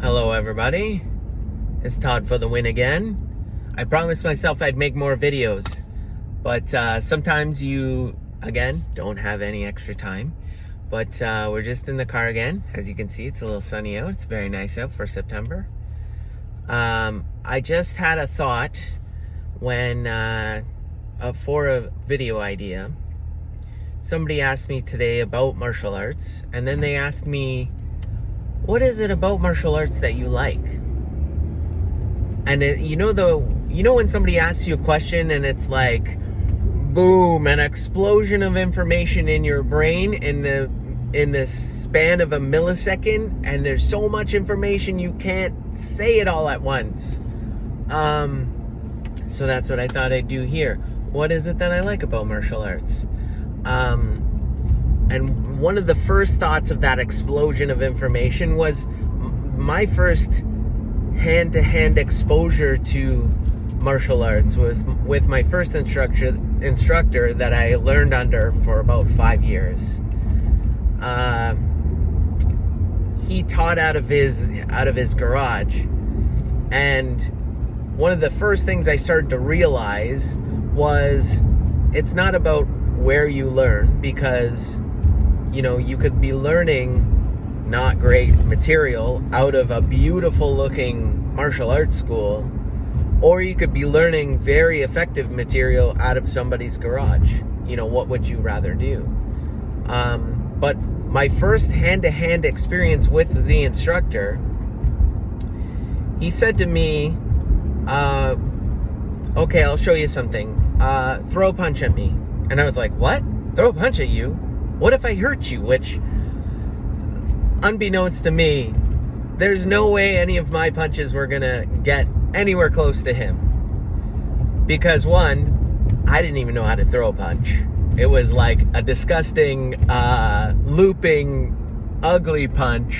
Hello everybody, it's Todd for the win again. I promised myself I'd make more videos, but sometimes you, again, don't have any extra time. But we're just in the car again. As you can see, it's a little sunny out. It's very nice out for September. I just had a thought when, for a video idea. Somebody asked me today about martial arts, and then they asked me, what is it about martial arts that you like? And you know when somebody asks you a question and it's like, boom, an explosion of information in your brain in the span of a millisecond, and there's so much information you can't say it all at once. So that's what I thought I'd do here. What is it that I like about martial arts? And one of the first thoughts of that explosion of information was my first hand-to-hand exposure to martial arts was with my first instructor that I learned under for about 5 years. He taught out of his garage, and one of the first things I started to realize was it's not about where you learn, because you could be learning not great material out of a beautiful looking martial arts school, or you could be learning very effective material out of somebody's garage. What would you rather do? But my first hand-to-hand experience with the instructor, he said to me, okay, I'll show you something. Throw a punch at me. And I was like, what? Throw a punch at you? What if I hurt you? Which, unbeknownst to me, there's no way any of my punches were gonna get anywhere close to him. Because one, I didn't even know how to throw a punch. It was like a disgusting, looping, ugly punch.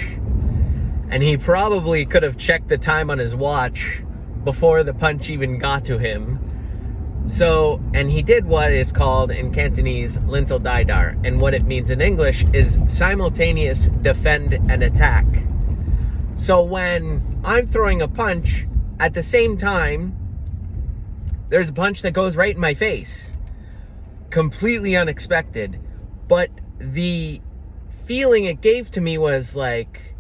And he probably could have checked the time on his watch before the punch even got to him. So, and he did what is called in Cantonese, Linsel Dai Dar. And what it means in English is simultaneous defend and attack. So when I'm throwing a punch, at the same time, there's a punch that goes right in my face. Completely unexpected. But the feeling it gave to me was like,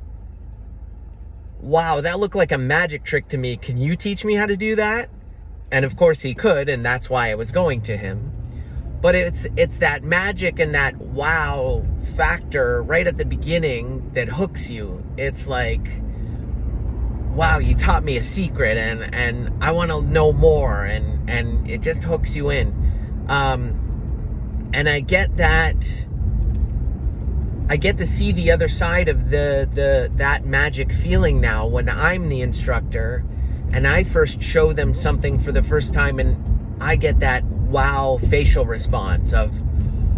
wow, that looked like a magic trick to me. Can you teach me how to do that? And of course he could, and that's why I was going to him. But it's that magic and that wow factor right at the beginning that hooks you. It's like, wow, you taught me a secret, and I want to know more, and it just hooks you in. And I get that. I get to see the other side of that magic feeling now when I'm the instructor and I first show them something for the first time, and I get that wow facial response of,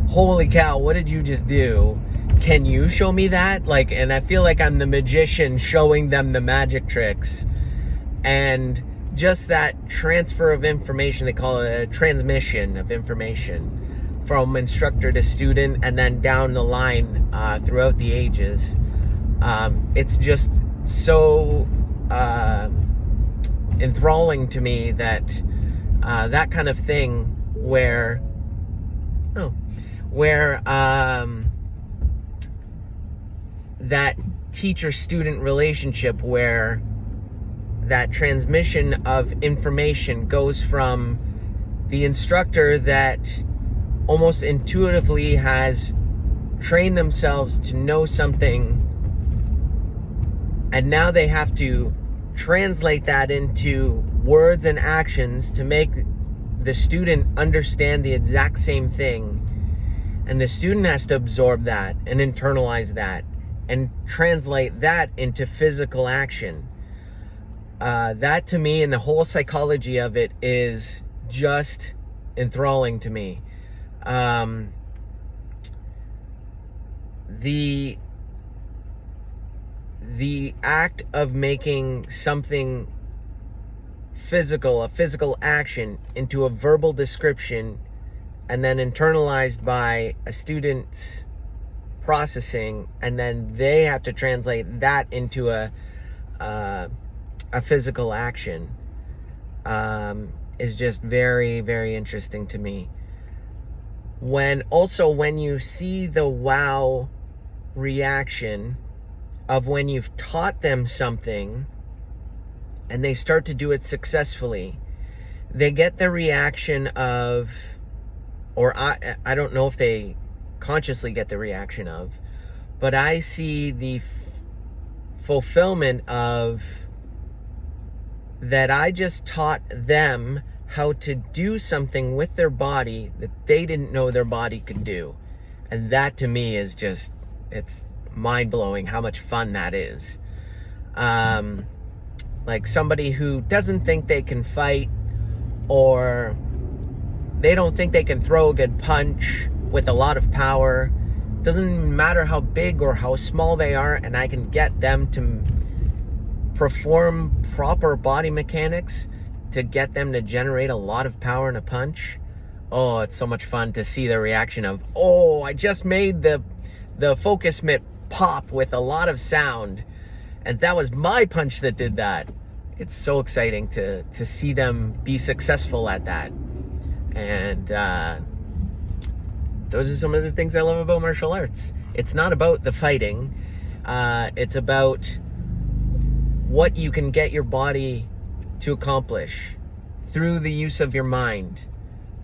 holy cow, what did you just do? Can you show me that? And I feel like I'm the magician showing them the magic tricks. And just that transfer of information, they call it a transmission of information from instructor to student, and then down the line throughout the ages. It's just so enthralling to me that that kind of thing where that teacher-student relationship, where that transmission of information goes from the instructor that almost intuitively has trained themselves to know something, and now they have to translate that into words and actions to make the student understand the exact same thing. And the student has to absorb that and internalize that and translate that into physical action. That to me, and the whole psychology of it, is just enthralling to me. The act of making something physical, a physical action, into a verbal description, and then internalized by a student's processing, and then they have to translate that into a a physical action is just very, very interesting to me. When you see the wow reaction of when you've taught them something and they start to do it successfully, they get the reaction of, or I don't know if they consciously get the reaction of, but I see the fulfillment of that I just taught them how to do something with their body that they didn't know their body could do. And that to me is just, it's mind-blowing how much fun that is. Like somebody who doesn't think they can fight, or they don't think they can throw a good punch with a lot of power. Doesn't matter how big or how small they are, and I can get them to perform proper body mechanics to get them to generate a lot of power in a punch. Oh, it's so much fun to see the reaction of, oh, I just made the focus mitt pop with a lot of sound, and that was my punch that did that. It's so exciting to see them be successful at that. And those are some of the things I love about martial arts. It's not about the fighting. It's about what you can get your body to accomplish through the use of your mind.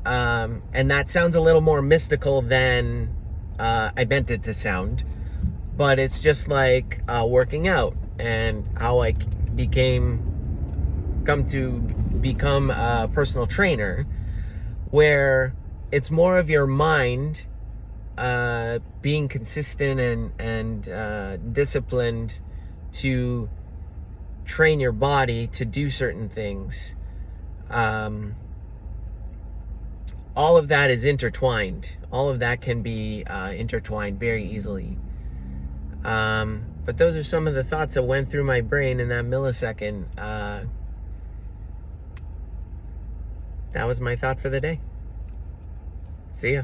And that sounds a little more mystical than I meant it to sound. But it's just like working out, and how I come to become a personal trainer, where it's more of your mind being consistent and disciplined to train your body to do certain things. All of that is intertwined. All of that can be intertwined very easily. But those are some of the thoughts that went through my brain in that millisecond. That was my thought for the day. See ya.